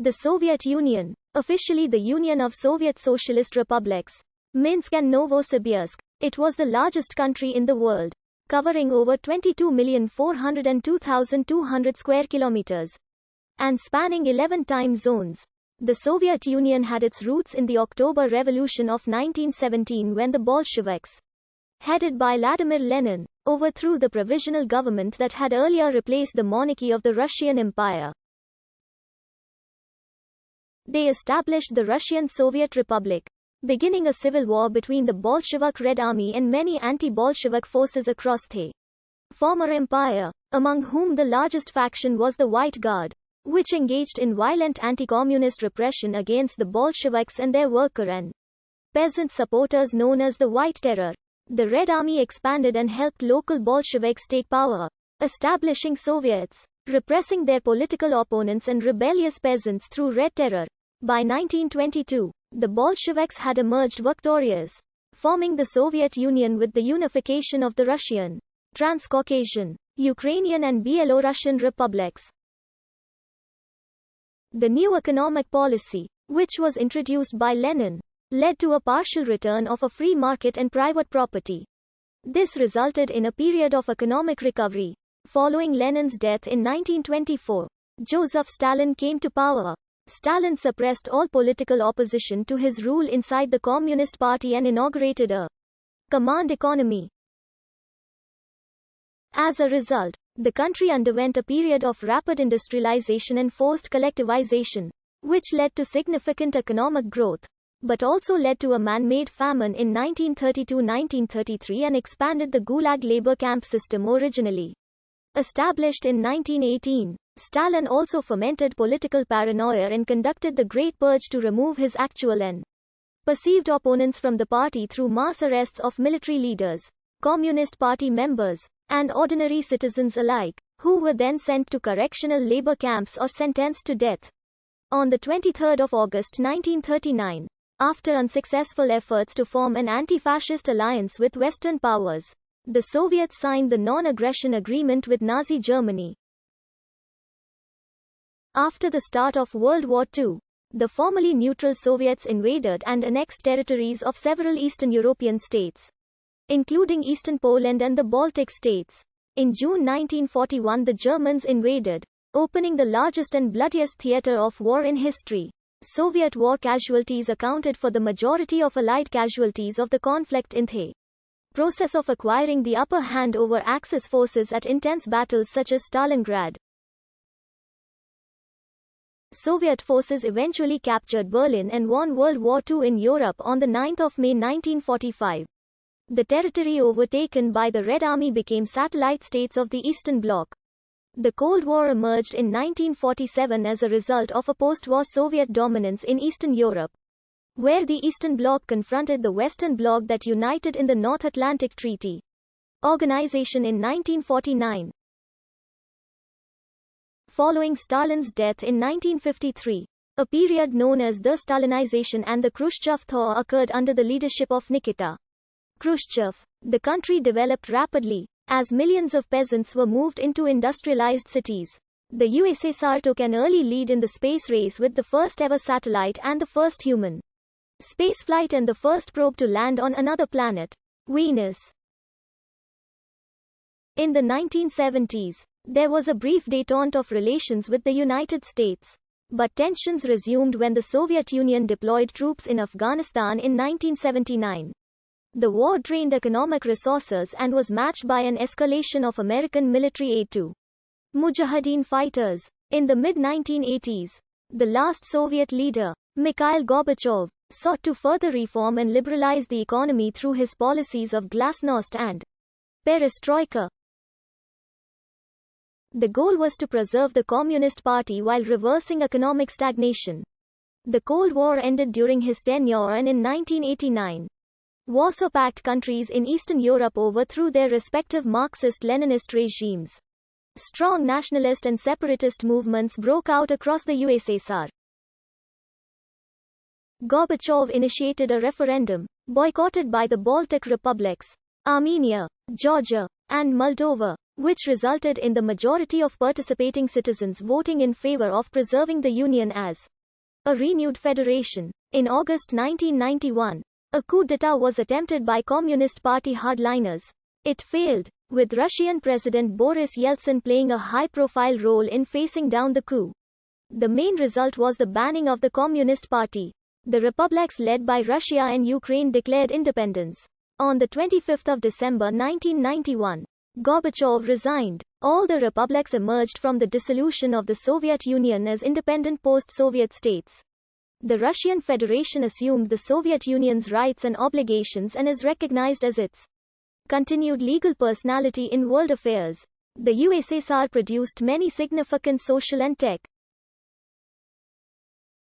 The Soviet Union, officially the Union of Soviet Socialist Republics, Minsk and Novosibirsk, it was the largest country in the world, covering over 22,402,200 square kilometers and spanning 11 time zones. The Soviet Union had its roots in the October Revolution of 1917 when the Bolsheviks, headed by Vladimir Lenin, overthrew the provisional government that had earlier replaced the monarchy of the Russian Empire. They established the Russian Soviet Republic, beginning a civil war between the Bolshevik Red Army and many anti-Bolshevik forces across the former empire, among whom the largest faction was the White Guard, which engaged in violent anti-communist repression against the Bolsheviks and their worker and peasant supporters known as the White Terror. The Red Army expanded and helped local Bolsheviks take power, establishing Soviets, repressing their political opponents and rebellious peasants through Red Terror. By 1922, the Bolsheviks had emerged victorious, forming the Soviet Union with the unification of the Russian, Transcaucasian, Ukrainian and Belarusian republics. The new economic policy, which was introduced by Lenin, led to a partial return of a free market and private property. This resulted in a period of economic recovery. Following Lenin's death in 1924, Joseph Stalin came to power. Stalin suppressed all political opposition to his rule inside the Communist Party and inaugurated a command economy. As a result, the country underwent a period of rapid industrialization and forced collectivization, which led to significant economic growth, but also led to a man-made famine in 1932-1933 and expanded the Gulag labor camp system originally established in 1918. Stalin also fomented political paranoia and conducted the Great Purge to remove his actual and perceived opponents from the party through mass arrests of military leaders, Communist Party members, and ordinary citizens alike, who were then sent to correctional labor camps or sentenced to death. On the 23rd of August 1939, after unsuccessful efforts to form an anti-fascist alliance with Western powers, the Soviets signed the non-aggression agreement with Nazi Germany. After the start of World War II, the formerly neutral Soviets invaded and annexed territories of several Eastern European states, including Eastern Poland and the Baltic states. In June 1941, the Germans invaded, opening the largest and bloodiest theater of war in history. Soviet war casualties accounted for the majority of Allied casualties of the conflict in the process of acquiring the upper hand over Axis forces at intense battles such as Stalingrad. Soviet forces eventually captured Berlin and won World War II in Europe on 9 May 1945. The territory overtaken by the Red Army became satellite states of the Eastern Bloc. The Cold War emerged in 1947 as a result of a post-war Soviet dominance in Eastern Europe, where the Eastern Bloc confronted the Western Bloc that united in the North Atlantic Treaty Organization in 1949. Following Stalin's death in 1953, a period known as the Stalinization and the Khrushchev thaw occurred under the leadership of Nikita Khrushchev. The country developed rapidly, as millions of peasants were moved into industrialized cities. The USSR took an early lead in the space race with the first ever satellite and the first human spaceflight and the first probe to land on another planet, Venus. In the 1970s, there was a brief détente of relations with the United States, but tensions resumed when the Soviet Union deployed troops in Afghanistan in 1979. The war drained economic resources and was matched by an escalation of American military aid to Mujahideen fighters. In the mid-1980s, the last Soviet leader, Mikhail Gorbachev, sought to further reform and liberalize the economy through his policies of glasnost and perestroika. The goal was to preserve the Communist Party while reversing economic stagnation. The Cold War ended during his tenure, and in 1989, Warsaw Pact countries in Eastern Europe overthrew their respective Marxist-Leninist regimes. Strong nationalist and separatist movements broke out across the USSR. Gorbachev initiated a referendum, boycotted by the Baltic republics, Armenia, Georgia, and Moldova, which resulted in the majority of participating citizens voting in favor of preserving the Union as a renewed federation. In August 1991, a coup d'etat was attempted by Communist Party hardliners. It failed, with Russian President Boris Yeltsin playing a high-profile role in facing down the coup. The main result was the banning of the Communist Party. The republics led by Russia and Ukraine declared independence. On the 25th of December 1991, Gorbachev resigned. All the republics emerged from the dissolution of the Soviet Union as independent post-Soviet states. The Russian Federation assumed the Soviet Union's rights and obligations and is recognized as its continued legal personality in world affairs. The USSR produced many significant social and tech